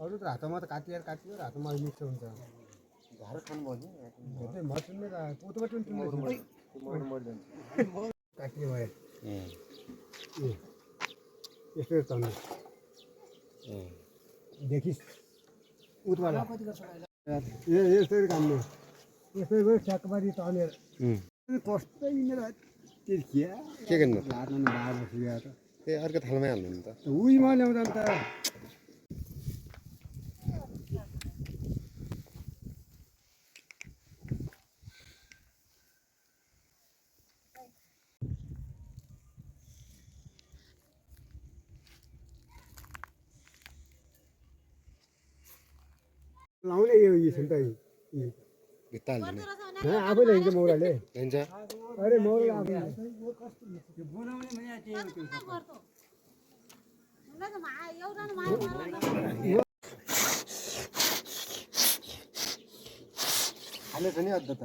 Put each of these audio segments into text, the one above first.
अरू त हातमा त काटिएर हातमा मिक्स हुन्छ घर खानु भयो नि मटनले पोतोबाट पनि काटियो भयो यस्तो तन्ने देखिस् उतवाला यसरी काट्ने यसरी गयो ठ्याक्कमारी तनेर कस्तो यिनीहरू तिर्खिया के गर्नु हातमा बाह्र बसिया त ए अर्को थालमै हाल्नु नि त उहीमा ल्याउँदा त लाउने यो छ नि त भित्ता हाल्दिने आफैले हिँड्छ मौराले हिँड्छ अरे मौरा आफै हालेछ नि अद्ध त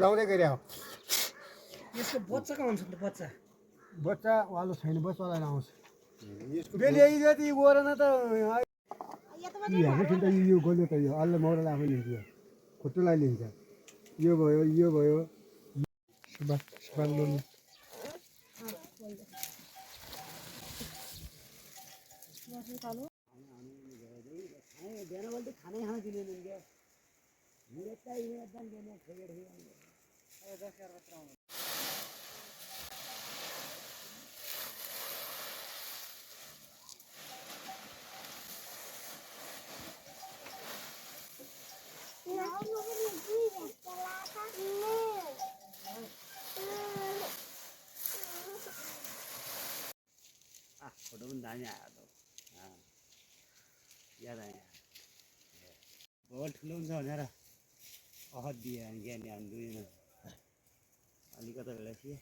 लाउँदै गएर यसको बच्चा कहाँ हुन्छ त बच्चा बच्चा वालो छैन बच्चालाई आउँछ बेली जति गएर न त यो गोल्यो त यो अलि मौरालाई आफै लिन्छ यो खुट्टुलाई लिन्छ यो भयो फोटो पनि दामी आयो त याद आयो बहुत ठुलो हुन्छ भनेर अहद दिए ज्ञानी हामी दुईजना अलिकता बेला थिए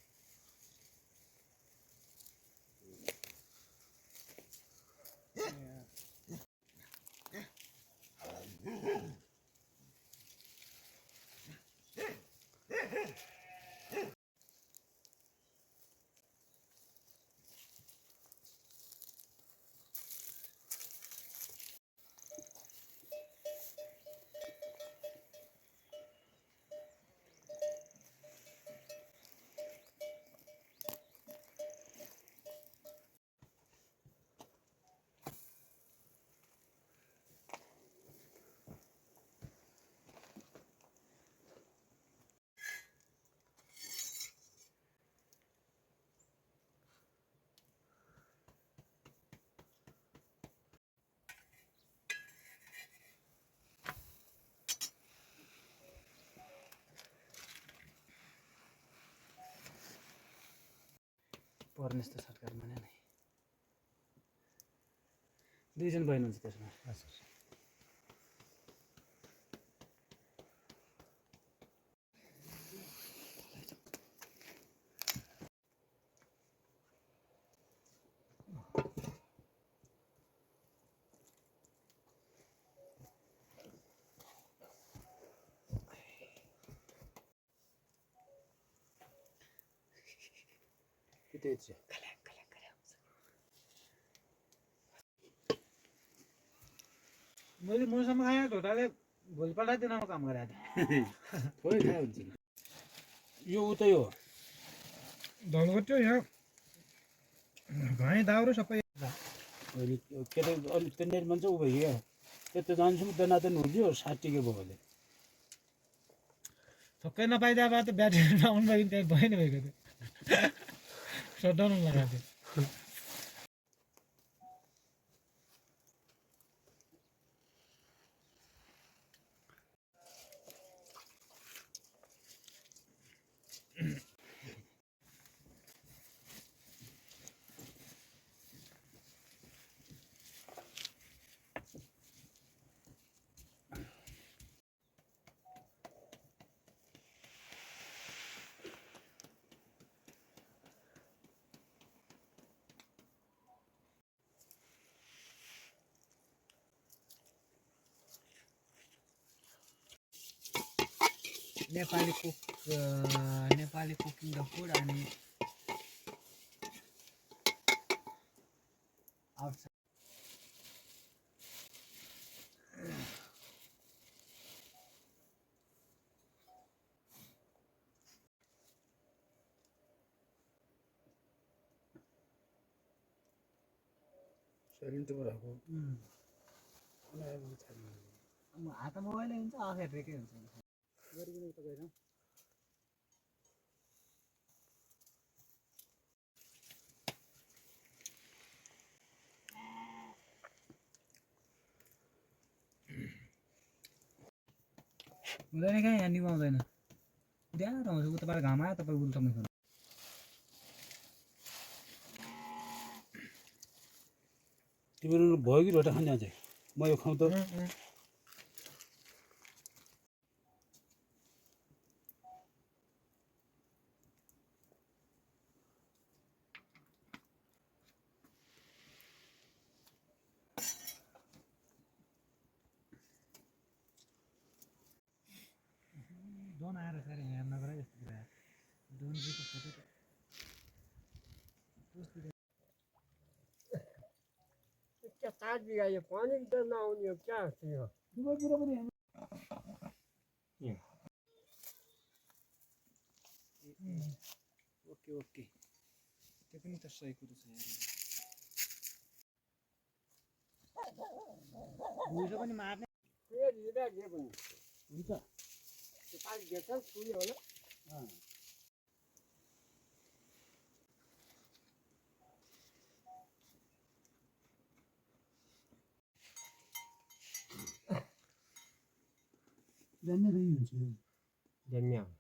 पर्ने जस्तो सरकार माने नै दुईजना बहिनी हुन्छ त्यसमा त्यही मैले मौसम खाएँ ढोटाले भोलिपल्ट दिनमा काम गराएको थिएँ थोरै खायो हुन्छ यो उतै हो धलगट्यो यहाँ घाँइ दाउरो सबै के अरे अलिक पेन्डेन्ट भन्छ ऊ भयो क्या त्यस्तो जान्छु देनादेन हुन्थ्यो 60 के भयो अहिले छक्कै नपाइदिए भए त ब्याट्री डाउन भयो त्यहाँ भयो नि भएको थियो सटडाउन लगाएको थियो नेपाली कुकिङ द फुड अनि आउटसाइड साइलेन्टबाट आएको अब हातमा मोबाइल हुन्छ आँखा ब्रेकै हुन्छ गरिकन उता गएर हुँदैन क्या यहाँ निभाउँदैन ड्याएर आउँछ उताबाट घाम आयो तपाईँ उल्टाउनु खोज्नु तिमीहरू भयो कि रोटा खाने अझै म यो खाउँ त डोन आएर सर यहाँ नगर यस्तो कुरा डोनजीको फोटो त क्या 7 बिघा यो पानी त नआउने हो क्या थियो ओके ओके त्यो पनि त सही कुरो छ भुइँसो पनि मार्ने के लिँदा के पनि हुन्छ त्यो पानी देख्छ सुन्यो होला बिहानै हुन्छ धन्यवाद